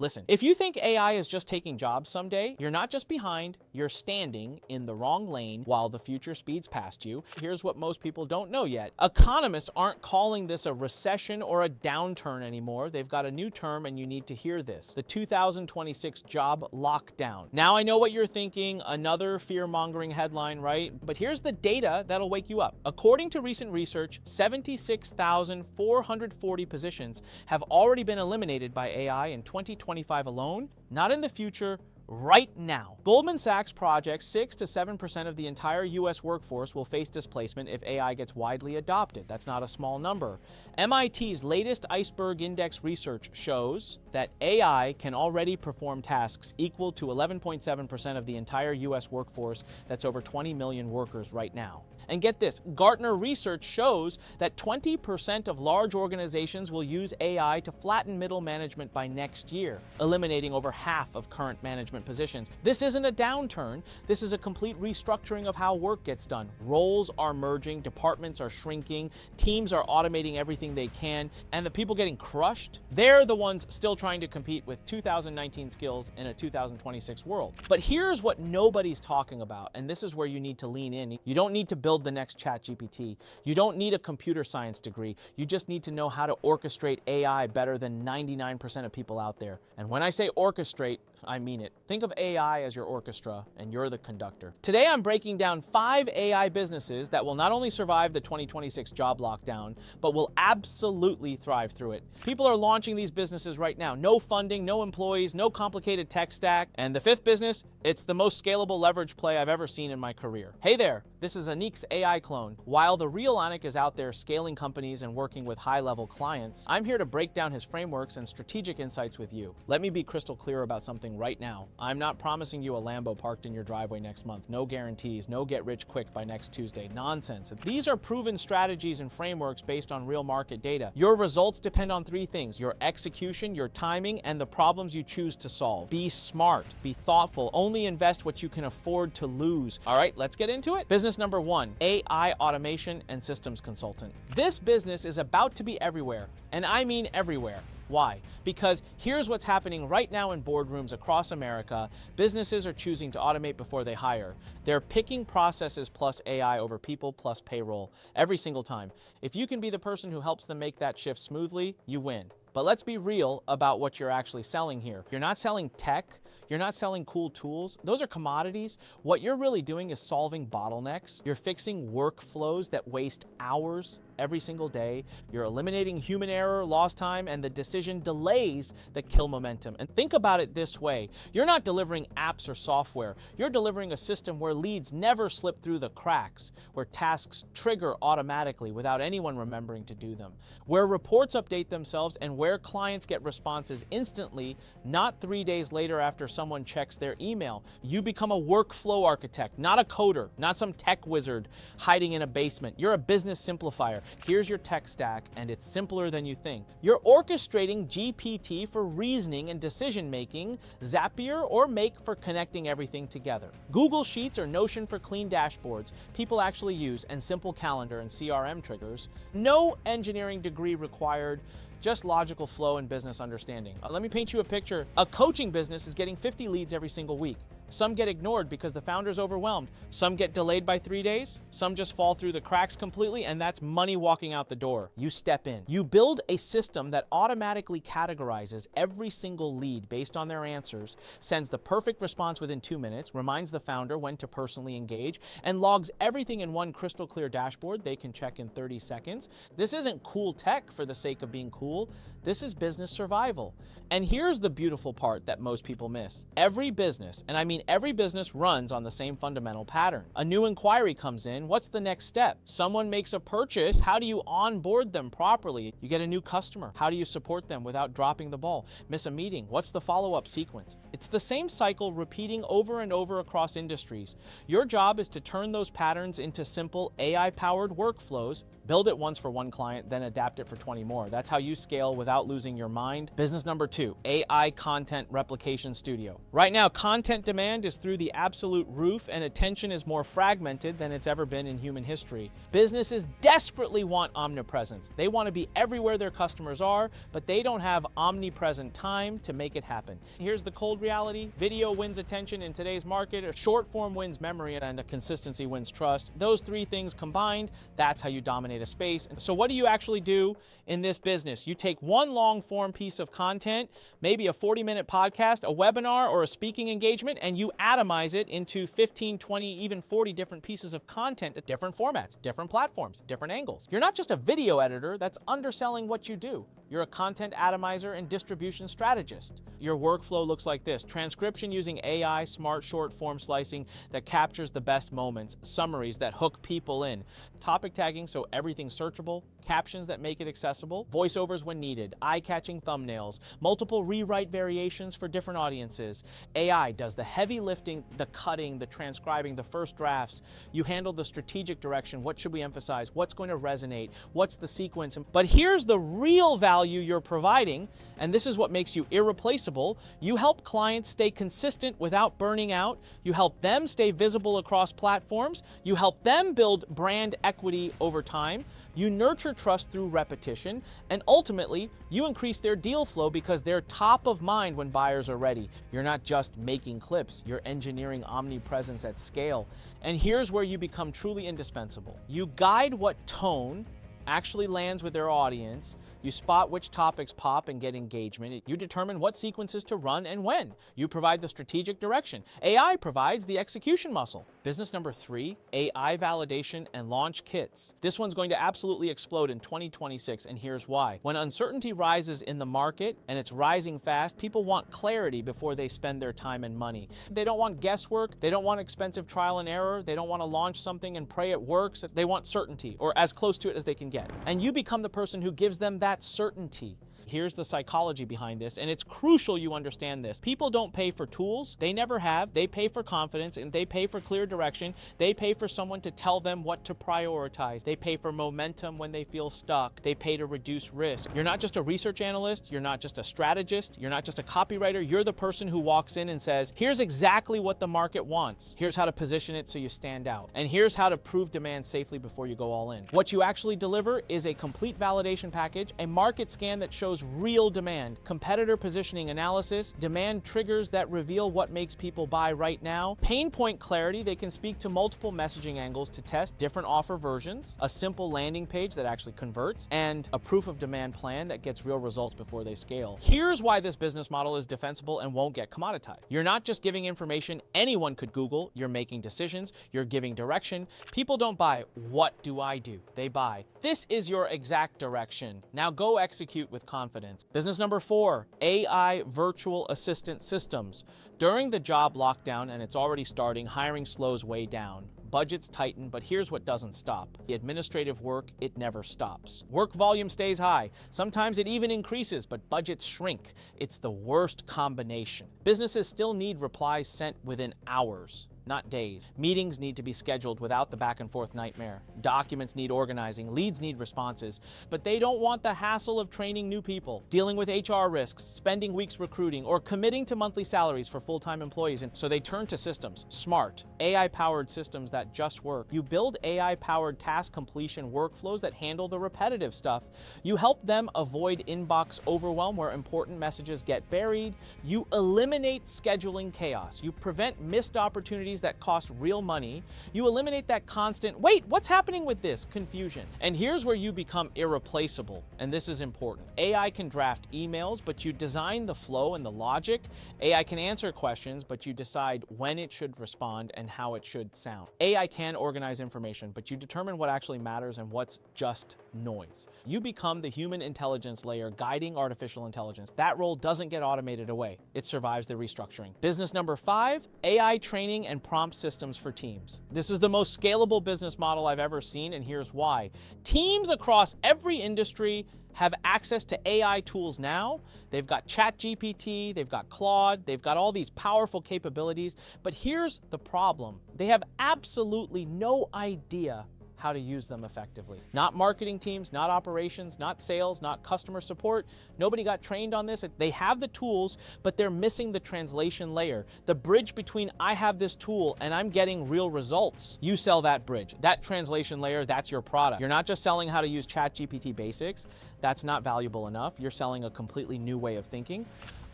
Listen, if you think AI is just taking jobs someday, you're not just behind, you're standing in the wrong lane while the future speeds past you. Here's what most people don't know yet. Economists aren't calling this a recession or a downturn anymore. They've got a new term and you need to hear this. The 2026 job lockdown. Now I know what you're thinking, another fear-mongering headline, right? But here's the data that'll wake you up. According to recent research, 76,440 positions have already been eliminated by AI in 2025 alone, not in the future, right now. Goldman Sachs projects 6 to 7% of the entire US workforce will face displacement if AI gets widely adopted. That's not a small number. MIT's latest Iceberg Index research shows that AI can already perform tasks equal to 11.7% of the entire US workforce. That's over 20 million workers right now. And get this, Gartner research shows that 20% of large organizations will use AI to flatten middle management by next year, eliminating over half of current management positions. This isn't a downturn. This is a complete restructuring of how work gets done. Roles are merging, departments are shrinking, teams are automating everything they can, and the people getting crushed, they're the ones still trying to compete with 2019 skills in a 2026 world. But here's what nobody's talking about, and this is where you need to lean in. You don't need to build the next ChatGPT. You don't need a computer science degree. You just need to know how to orchestrate AI better than 99% of people out there. And when I say orchestrate, I mean it. Think of AI as your orchestra, and you're the conductor. Today, I'm breaking down 5 AI businesses that will not only survive the 2026 job lockdown, but will absolutely thrive through it. People are launching these businesses right now. No funding, no employees, no complicated tech stack. And the 5th business, it's the most scalable leverage play I've ever seen in my career. Hey there, this is Anik's AI clone. While the real Anik is out there scaling companies and working with high-level clients, I'm here to break down his frameworks and strategic insights with you. Let me be crystal clear about something right now. I'm not promising you a Lambo parked in your driveway next month. No guarantees, no get rich quick by next Tuesday. Nonsense. These are proven strategies and frameworks based on real market data. Your results depend on 3 things: your execution, your timing, and the problems you choose to solve. Be smart, be thoughtful, only invest what you can afford to lose. All right, let's get into it. Business number 1, AI automation and systems consultant. This business is about to be everywhere, and I mean everywhere. Why? Because here's what's happening right now in boardrooms across America. Businesses are choosing to automate before they hire. They're picking processes plus AI over people plus payroll every single time. If you can be the person who helps them make that shift smoothly, you win. But let's be real about what you're actually selling here. You're not selling tech. You're not selling cool tools. Those are commodities. What you're really doing is solving bottlenecks. You're fixing workflows that waste hours every single day. You're eliminating human error, lost time, and the decision delays that kill momentum. And think about it this way. You're not delivering apps or software. You're delivering a system where leads never slip through the cracks, where tasks trigger automatically without anyone remembering to do them, where reports update themselves, and where clients get responses instantly, not 3 days later after someone checks their email. You become a workflow architect, not a coder, not some tech wizard hiding in a basement. You're a business simplifier. Here's your tech stack, and it's simpler than you think. You're orchestrating GPT for reasoning and decision-making, Zapier or Make for connecting everything together, Google Sheets or Notion for clean dashboards people actually use, and simple calendar and CRM triggers. No engineering degree required, just logical flow and business understanding. Let me paint you a picture. A coaching business is getting 50 leads every single week. Some get ignored because the founder's overwhelmed. Some get delayed by 3 days. Some just fall through the cracks completely, and that's money walking out the door. You step in. You build a system that automatically categorizes every single lead based on their answers, sends the perfect response within 2 minutes, reminds the founder when to personally engage, and logs everything in one crystal clear dashboard they can check in 30 seconds. This isn't cool tech for the sake of being cool. This is business survival. And here's the beautiful part that most people miss. Every business, and I mean every business, runs on the same fundamental pattern. A new inquiry comes in. What's the next step? Someone makes a purchase. How do you onboard them properly? You get a new customer. How do you support them without dropping the ball? Miss a meeting. What's the follow-up sequence? It's the same cycle repeating over and over across industries. Your job is to turn those patterns into simple AI-powered workflows. Build it once for one client, then adapt it for 20 more. That's how you scale without losing your mind. Business number 2, AI Content Replication Studio. Right now, content demand demand is through the absolute roof, and attention is more fragmented than it's ever been in human history. Businesses desperately want omnipresence. They want to be everywhere their customers are, but they don't have omnipresent time to make it happen. Here's the cold reality. Video wins attention in today's market. A short form wins memory, and a consistency wins trust. Those three things combined, that's how you dominate a space. So what do you actually do in this business? You take one long form piece of content, maybe a 40-minute podcast, a webinar, or a speaking engagement, and you atomize it into 15, 20, even 40 different pieces of content at different formats, different platforms, different angles. You're not just a video editor that's underselling what you do. You're a content atomizer and distribution strategist. Your workflow looks like this: transcription using AI, smart short form slicing that captures the best moments, summaries that hook people in, topic tagging so everything's searchable, captions that make it accessible, voiceovers when needed, eye-catching thumbnails, multiple rewrite variations for different audiences. AI does the heavy lifting, the cutting, the transcribing, the first drafts. You handle the strategic direction. What should we emphasize? What's going to resonate? What's the sequence? But here's the real value you're providing, and this is what makes you irreplaceable. You help clients stay consistent without burning out. You help them stay visible across platforms. You help them build brand equity over time. You nurture trust through repetition, and ultimately, you increase their deal flow because they're top of mind when buyers are ready. You're not just making clips, you're engineering omnipresence at scale. And here's where you become truly indispensable. You guide what tone actually lands with their audience. You spot which topics pop and get engagement. You determine what sequences to run and when. You provide the strategic direction. AI provides the execution muscle. Business number 3, AI validation and launch kits. This one's going to absolutely explode in 2026, and here's why. When uncertainty rises in the market, and it's rising fast, people want clarity before they spend their time and money. They don't want guesswork. They don't want expensive trial and error. They don't want to launch something and pray it works. They want certainty, or as close to it as they can get. And you become the person who gives them that certainty. Here's the psychology behind this, and it's crucial you understand this. People don't pay for tools. They never have. They pay for confidence, and they pay for clear direction. They pay for someone to tell them what to prioritize. They pay for momentum when they feel stuck. They pay to reduce risk. You're not just a research analyst. You're not just a strategist. You're not just a copywriter. You're the person who walks in and says, here's exactly what the market wants. Here's how to position it so you stand out. And here's how to prove demand safely before you go all in. What you actually deliver is a complete validation package, a market scan that shows real demand, competitor positioning analysis, demand triggers that reveal what makes people buy right now, pain point clarity. They can speak to multiple messaging angles to test different offer versions, a simple landing page that actually converts, and a proof of demand plan that gets real results before they scale. Here's why this business model is defensible and won't get commoditized. You're not just giving information anyone could Google. You're making decisions. You're giving direction. People don't buy, what do I do? They buy, this is your exact direction. Now go execute with confidence. Business number 4, AI virtual assistant systems. During the job lockdown, and it's already starting, hiring slows way down. Budgets tighten, but here's what doesn't stop. The administrative work, it never stops. Work volume stays high. Sometimes it even increases, but budgets shrink. It's the worst combination. Businesses still need replies sent within hours, not days. Meetings need to be scheduled without the back and forth nightmare. Documents need organizing, leads need responses, but they don't want the hassle of training new people, dealing with HR risks, spending weeks recruiting, or committing to monthly salaries for full-time employees. And so they turn to systems, smart, AI-powered systems that just work. You build AI-powered task completion workflows that handle the repetitive stuff. You help them avoid inbox overwhelm where important messages get buried. You eliminate scheduling chaos. You prevent missed opportunities that cost real money. You eliminate that constant, wait, what's happening with this? Confusion. And here's where you become irreplaceable, and this is important. AI can draft emails, but you design the flow and the logic. AI can answer questions, but you decide when it should respond and how it should sound. AI can organize information, but you determine what actually matters and what's just noise. You become the human intelligence layer guiding artificial intelligence. That role doesn't get automated away. It survives the restructuring. Business number 5, AI training and prompt systems for teams. This is the most scalable business model I've ever seen, and here's why. Teams across every industry have access to AI tools now. They've got ChatGPT, they've got Claude, they've got all these powerful capabilities, but here's the problem. They have absolutely no idea how to use them effectively. Not marketing teams, not operations, not sales, not customer support. Nobody got trained on this. They have the tools, but they're missing the translation layer. The bridge between I have this tool and I'm getting real results. You sell that bridge. That translation layer, that's your product. You're not just selling how to use ChatGPT basics. That's not valuable enough. You're selling a completely new way of thinking,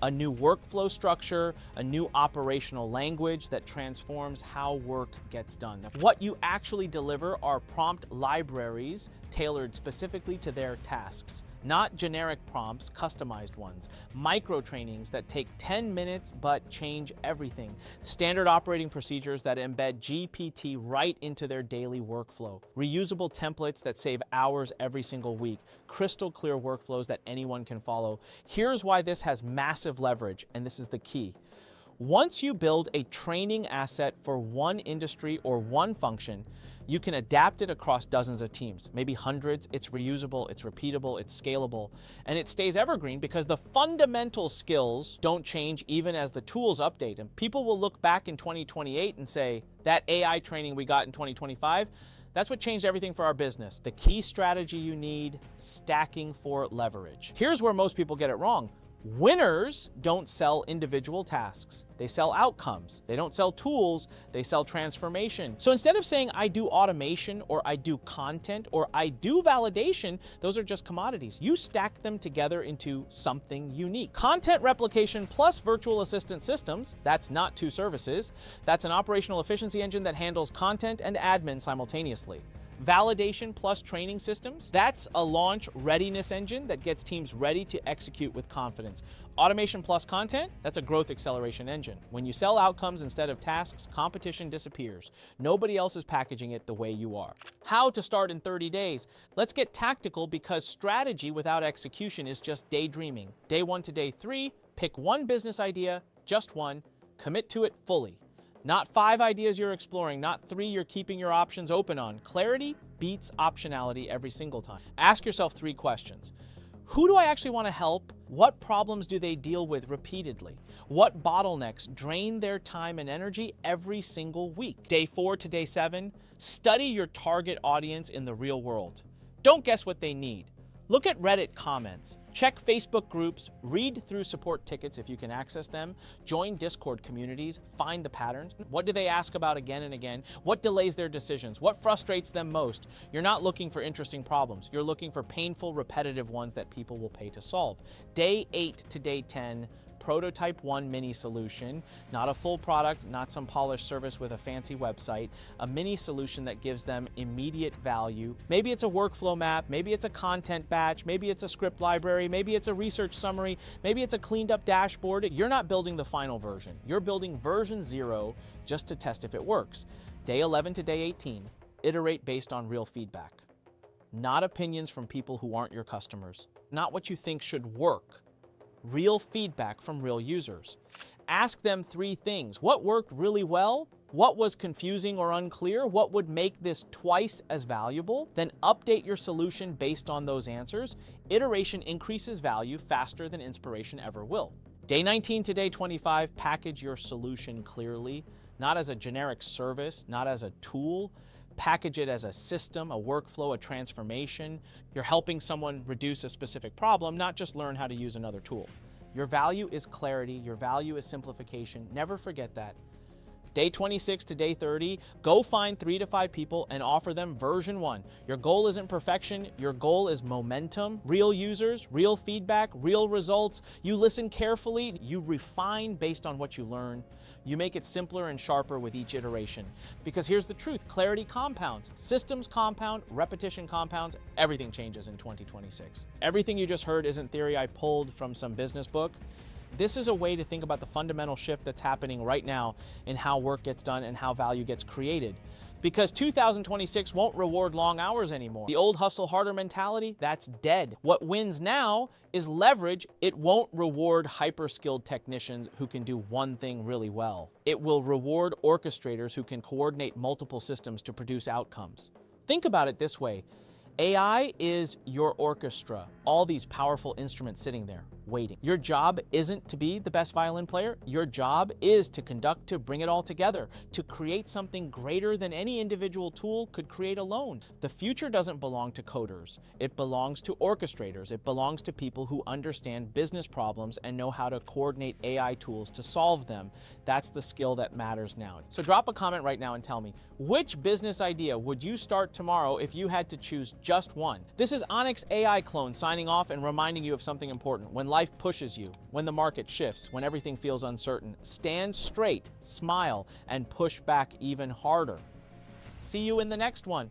a new workflow structure, a new operational language that transforms how work gets done. What you actually deliver are prompt libraries tailored specifically to their tasks. Not generic prompts, customized ones. Micro trainings that take 10 minutes but change everything. Standard operating procedures that embed GPT right into their daily workflow. Reusable templates that save hours every single week. Crystal clear workflows that anyone can follow. Here's why this has massive leverage, and this is the key. Once you build a training asset for one industry or one function, you can adapt it across dozens of teams, maybe hundreds. It's reusable, it's repeatable, it's scalable, and it stays evergreen because the fundamental skills don't change even as the tools update. And people will look back in 2028 and say, that AI training we got in 2025, that's what changed everything for our business. The key strategy you need, stacking for leverage. Here's where most people get it wrong. Winners don't sell individual tasks. They sell outcomes. They don't sell tools, they sell transformation. So instead of saying I do automation or I do content or I do validation, those are just commodities. You stack them together into something unique. Content replication plus virtual assistant systems, that's not two services. That's an operational efficiency engine that handles content and admin simultaneously. Validation plus training systems, that's a launch readiness engine that gets teams ready to execute with confidence. Automation plus content, that's a growth acceleration engine. When you sell outcomes instead of tasks, competition disappears. Nobody else is packaging it the way you are. How to start in 30 days? Let's get tactical because strategy without execution is just daydreaming. Day 1 to day 3, pick one business idea, just one, commit to it fully. Not 5 ideas you're exploring, not 3 you're keeping your options open on. Clarity beats optionality every single time. Ask yourself 3 questions. Who do I actually want to help? What problems do they deal with repeatedly? What bottlenecks drain their time and energy every single week? Day 4 to day 7, study your target audience in the real world. Don't guess what they need. Look at Reddit comments, check Facebook groups, read through support tickets if you can access them, join Discord communities, find the patterns. What do they ask about again and again? What delays their decisions? What frustrates them most? You're not looking for interesting problems. You're looking for painful, repetitive ones that people will pay to solve. Day 8 to day 10, prototype 1 mini solution, not a full product, not some polished service with a fancy website, a mini solution that gives them immediate value. Maybe it's a workflow map, maybe it's a content batch, maybe it's a script library, maybe it's a research summary, maybe it's a cleaned up dashboard. You're not building the final version. You're building version 0 just to test if it works. Day 11 to day 18, iterate based on real feedback. Not opinions from people who aren't your customers. Not what you think should work. Real feedback from real users. Ask them 3 things. What worked really well? What was confusing or unclear? What would make this twice as valuable? Then update your solution based on those answers. Iteration increases value faster than inspiration ever will. Day 19 to day 25, package your solution clearly, not as a generic service, not as a tool. Package it as a system, a workflow, a transformation. You're helping someone reduce a specific problem, not just learn how to use another tool. Your value is clarity. Your value is simplification. Never forget that. Day 26 to day 30, go find 3 to 5 people and offer them version 1. Your goal isn't perfection. Your goal is momentum, real users, real feedback, real results. You listen carefully. You refine based on what you learn. You make it simpler and sharper with each iteration. Because here's the truth, clarity compounds, systems compound, repetition compounds, everything changes in 2026. Everything you just heard isn't theory I pulled from some business book. This is a way to think about the fundamental shift that's happening right now in how work gets done and how value gets created. Because 2026 won't reward long hours anymore. The old hustle harder mentality, that's dead. What wins now is leverage. It won't reward hyper-skilled technicians who can do one thing really well. It will reward orchestrators who can coordinate multiple systems to produce outcomes. Think about it this way. AI is your orchestra, all these powerful instruments sitting there, waiting. Your job isn't to be the best violin player. Your job is to conduct, to bring it all together, to create something greater than any individual tool could create alone. The future doesn't belong to coders. It belongs to orchestrators. It belongs to people who understand business problems and know how to coordinate AI tools to solve them. That's the skill that matters now. So drop a comment right now and tell me, which business idea would you start tomorrow if you had to choose just one? This is Anik's AI clone signing off and reminding you of something important. When life pushes you, when the market shifts, when everything feels uncertain, stand straight, smile, and push back even harder. See you in the next one.